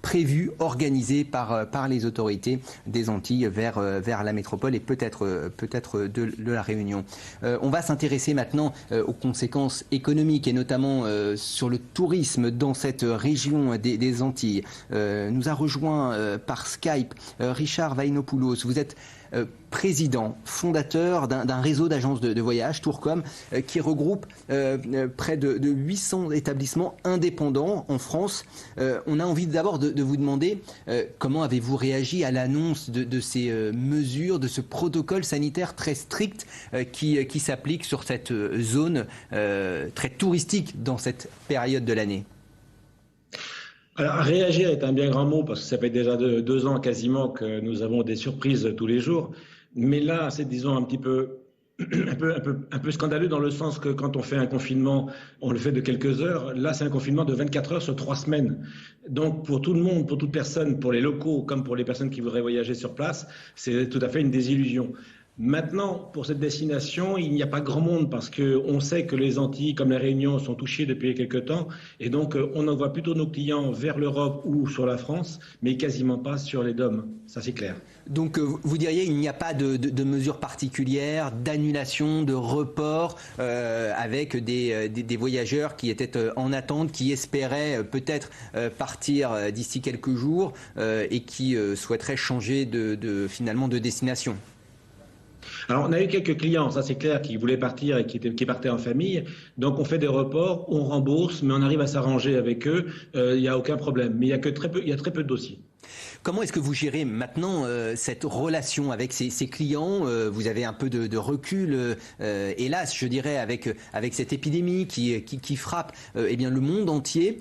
prévu, organisé par les autorités des Antilles vers la métropole et peut-être de la Réunion. On va s'intéresser maintenant aux conséquences économiques et notamment sur le tourisme dans cette région des Antilles. Nous a rejoint par Skype Richard Vainopoulos. Vous êtes président, fondateur d'un réseau d'agences de voyage, Tourcom, qui regroupe près de 800 établissements indépendants en France. On a envie d'abord de vous demander comment avez-vous réagi à l'annonce de ces mesures, de ce protocole sanitaire très strict qui s'applique sur cette zone très touristique dans cette période de l'année? Alors, réagir est un bien grand mot parce que ça fait déjà 2 ans quasiment que nous avons des surprises tous les jours. Mais là, c'est disons un petit peu, un peu scandaleux dans le sens que quand on fait un confinement, on le fait de quelques heures. Là, c'est un confinement de 24 heures sur 3 semaines. Donc, pour tout le monde, pour toute personne, pour les locaux comme pour les personnes qui voudraient voyager sur place, c'est tout à fait une désillusion. Maintenant, pour cette destination, il n'y a pas grand monde parce qu'on sait que les Antilles, comme la Réunion, sont touchées depuis quelques temps. Et donc, on envoie plutôt nos clients vers l'Europe ou sur la France, mais quasiment pas sur les DOM. Ça, c'est clair. Donc, vous diriez qu'il n'y a pas de mesures particulières, d'annulation, de report, avec des voyageurs qui étaient en attente, qui espéraient peut-être partir d'ici quelques jours et qui souhaiteraient changer finalement de destination. Alors, on a eu quelques clients, ça c'est clair, qui voulaient partir et qui partaient en famille. Donc, on fait des reports, on rembourse, mais on arrive à s'arranger avec eux. Il n'y a aucun problème. Mais il y a très peu de dossiers. Comment est-ce que vous gérez maintenant cette relation avec ces clients? Vous avez un peu de recul, hélas, je dirais, avec cette épidémie qui frappe eh bien, le monde entier.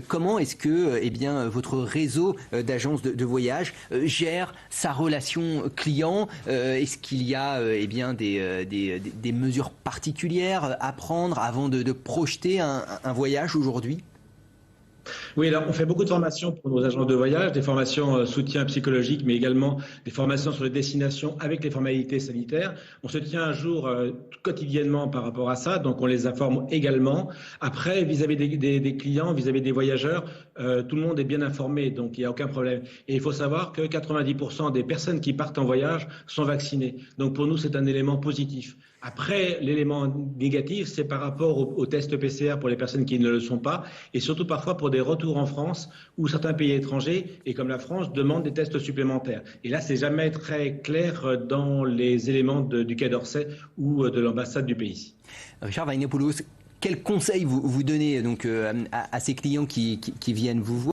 Comment est-ce que eh bien, votre réseau d'agences de voyage gère sa relation client? Est-ce qu'il y a eh bien, des mesures particulières à prendre avant de projeter un voyage aujourd'hui? Oui, alors on fait beaucoup de formations pour nos agents de voyage, des formations soutien psychologique, mais également des formations sur les destinations avec les formalités sanitaires. On se tient à jour quotidiennement par rapport à ça, donc on les informe également. Après, vis-à-vis des clients, vis-à-vis des voyageurs, tout le monde est bien informé, donc il n'y a aucun problème. Et il faut savoir que 90% des personnes qui partent en voyage sont vaccinées. Donc pour nous, c'est un élément positif. Après, l'élément négatif, c'est par rapport au test PCR pour les personnes qui ne le sont pas, et surtout parfois pour des retours en France où certains pays étrangers, et comme la France, demandent des tests supplémentaires. Et là, c'est jamais très clair dans les éléments du Quai d'Orsay ou de l'ambassade du pays. Richard Vainopoulos, quels conseils vous donnez donc à ces clients qui viennent vous voir?